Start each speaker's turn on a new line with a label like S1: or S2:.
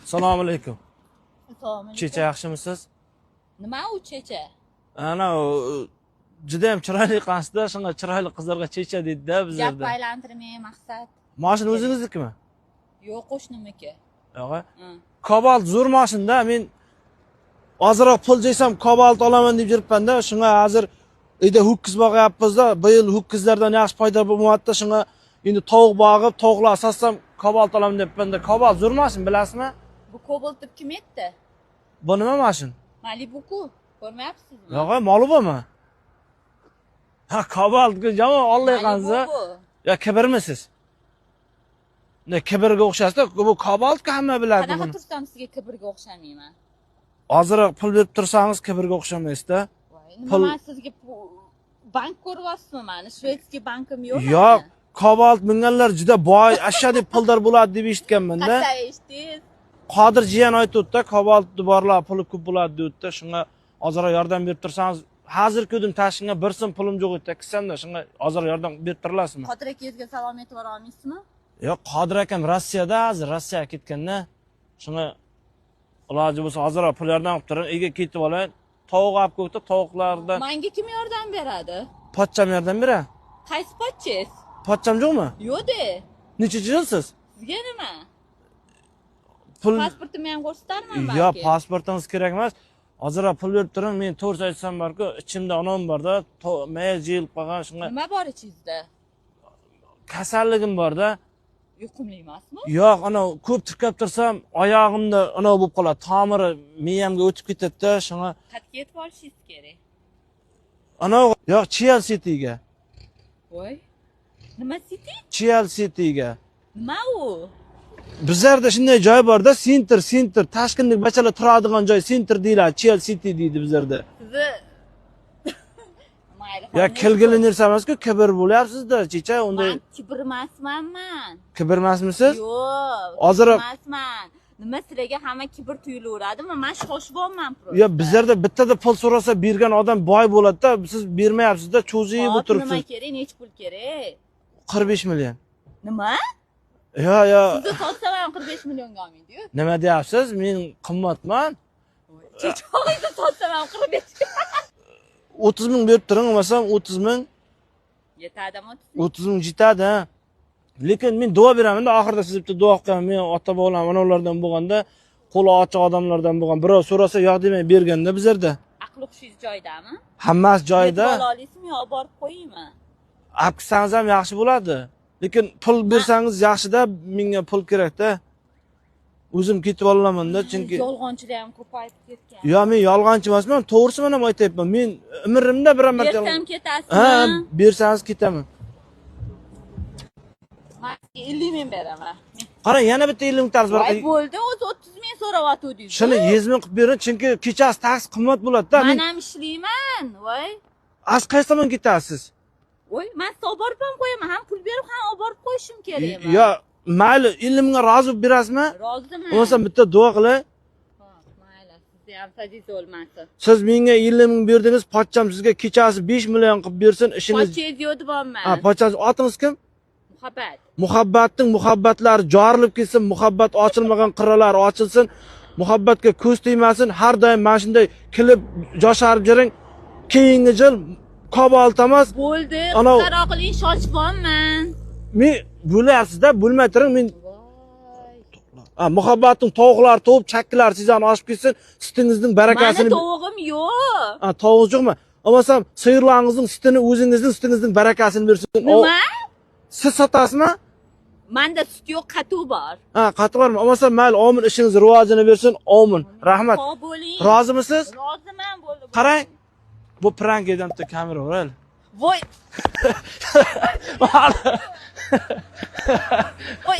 S1: Assalomu alaykum.
S2: Assalomu alaykum.
S1: Checha yaxshimisiz?
S2: Nima u checha?
S1: Ana juda ham chiroyli qansda, shunga chiroyli qizlarga checha deydi-da
S2: Gap
S1: bizlarda.
S2: aylantirmay maqsad.
S1: Mashina o'zingiznikimi?
S2: Yo'q, qo'shnimniki.
S1: Yo'q. Cobalt zo'r mashina. Men ozroq pul jiysam Cobalt olaman deb yuribman-da. Shunga hozir uyda ho'kiz boqyapmiz-da. Bu yil ho'kizlardan yaxshi foyda bo'lmayapti. Shunga endi tovuq boqib, tovuqlar satsam Cobalt olaman debman-da. Cobalt zo'r mashina, bilasizmi?
S2: Bu Cobalt deb kim aytdi?
S1: Bu nima mashina?
S2: Malibu-ku. Ko'rmayapsizmi?
S1: Yo'q, Malibu'mi? Ha, Cobalt yomon Alloh qanza. Ya kibrmisiz? Ne kibrga o'xshasizda, bu Cobalt-ku hamma biladi buni.
S2: Qanaqa tursam sizga kibrga o'xshamayman?
S1: Ozroq pul berib tursangiz kibrga o'xshamaysiz-da.
S2: Nima sizga bank ko'ryapsizmi meni? Shvedskiy bankim yo'qmi?
S1: Yo'q, Cobalt minganlar juda boy, ashaddiy puldor bo'ladi deb eshitganman-da.
S2: Qanday eshitdingiz?
S1: Qodir jiyan aytdi-da, Cobalt borlar puli ko'p bo'ladi dedi-da. Shunga ozroq yordam berib tursangiz, hozir ko'dim tashingga bir so'm pulim yo'q edi, kisanda shunga ozroq yordam berib turilasizmi?
S2: Qodir akangizga salom aytib bora olmaysizmi?
S1: Yo'q, Qodir akam Rossiyada, hozir Rossiyaga ketganda. Shunga iloji bo'lsa ozroq pul yordam qilib turing, uyga ketib olay. Tovuq olib ko'kda, tovuqlardan.
S2: Menga kim yordam beradi?
S1: Pochcham yordam beradi.
S2: Qaysi pochchangiz?
S1: Pochcham yo'qmi?
S2: Yo'q-de.
S1: Necha yilsiz?
S2: Sizga nima?
S1: Pul
S2: Pasportimni ham ko'rsatarman balki.
S1: Yo'q, pasportingiz kerak emas. Ozroq pul berib turing, men to'g'ri aytsam borku, ichimda onam borda, mayl jilib qolgan shunga
S2: Nima bor ichingizda?
S1: kasalligim borda.
S2: Yuqumli emasmi?
S1: Yo'q, ana ko'p tirkab tursam, oyog'imda ana bo'lib qoladi, tomiri miyamga o'tib ketadi-da, shunga.
S2: Qayerga yetib olishingiz kerak?
S1: Ana yo'q, Chelsea-ga.
S2: Voy. Nima city?
S1: Chelsea-ga.
S2: Nima u?
S1: Bizlarda shunday joy borda, center, tashkentlik bachalar turadigan joy center deyiladi, Chelsea deydi bizlarda.
S2: Sizni mayli.
S1: Ya kelgili narsa emas-ku, kibr bo'lyapsiz-da, checha, unday.
S2: Men kibr emasman.
S1: Kibr emasmisiz?
S2: Yo'q.
S1: Ozroq
S2: emasman. Nima sizlarga hamma kibr tuyulaveradimi? Men shoshibman просто.
S1: Ya bizlarda bittada pul so'rasa bergan odam boy bo'ladi-da, siz bermayapsiz-da, cho'ziyib o'tiribsiz.
S2: Nima kerak? Nechta pul kerak?
S1: 45 million.
S2: Nima?
S1: Yo.
S2: Sizni sotsam ham 45 millionga olmaydi-yu.
S1: Nima deyapsiz? Men qimmatman.
S2: Chechog'ingizni sotsam ham 45.
S1: 30 ming berib turing, olmasam 30 ming.
S2: Yetadimi?
S1: 30 ming yetadi. Lekin men duo beraman-da, oxirida siz bitta duo qilgan, men ota-bobolam onalardan bo'lganda, qo'li ochiq odamlardan bo'lgan, birov so'rasa yo'q demay berganda bizlarda.
S2: Aql hushingiz joyidami?
S1: Hammasi joyida.
S2: Yetib ola olasizmi yo olib borib qo'yaymi?
S1: Olib kelsangiz ham yaxshi bo'ladi. Lekin pul bersangiz yaxshi-da, menga pul kerak-da. O'zim ketib olaman-da, chunki
S2: yolg'onchilar ham ko'payib ketgan.
S1: Yo, men yolg'onchi emasman, to'g'risini ham aytayapman. Men umrimda bir marta
S2: Bersam ketasizmi?
S1: Ha, bersangiz ketaman.
S2: Men 50 ming beraman.
S1: Qarang, yana bitta 50 ming tarz bor.
S2: Voy bo'ldi, o'zi 30 ming so'rayotdingiz.
S1: Shuni 100 ming qilib bering, chunki kechasi taksi qimmat bo'ladi-da.
S2: Men ham ishlayman, voy.
S1: Qaysi tomon ketasiz?
S2: Voy, men sizni olib borib ham qo'yaman, ham pul berib, ham olib borib qo'yishim kerakmi?
S1: Yo, mayli, 50 mingga rozi bo'lib berasizmi?
S2: Roziman.
S1: Bo'lmasa bitta duo qilay.
S2: Xo'p, mayli, sizni ham sadiz bo'lmasin.
S1: Siz menga 50 ming berdingiz, pochcham sizga kechasi 5 million qilib bersin, ishingiz.
S2: Pochangiz yo'q deyapman.
S1: Ha, pochchangiz otingiz kim?
S2: Muhabbat.
S1: Muhabbatning muhabbatlari jorilib ketsin, muhabbat ochilmagan qirralar ochilsin, muhabbatga ko'z tegmasin, har doim mana shunday kilib josharib jiring. Keyingi yil Cobalt emas.
S2: Bo'ldi, qaro qiling, shoshibman.
S1: Men bo'lyapsiz-da, bo'lmay turing, men muhabbatning tovuqlar to'p chakkilar sizdan oshib ketsin, sutingizning barakasini.
S2: Meni tovuqim yo'q.
S1: Tovuq yo'qmi? Olmasam, siyirlaringizning sutini, o'zingizning barakasini bersin.
S2: Nima?
S1: Siz sotasizmi?
S2: Menda sut yo'q, qatuv bor.
S1: Qatuv bormi? Olmasa, mayli, omin, ishingiz rivojini bersin. Omin. Rahmat.
S2: Sog' bo'ling.
S1: Rozimisiz?
S2: Roziman, bo'ldi.
S1: Qarang. Bu prank edim, bitta kamera bor.
S2: Voy. Voy.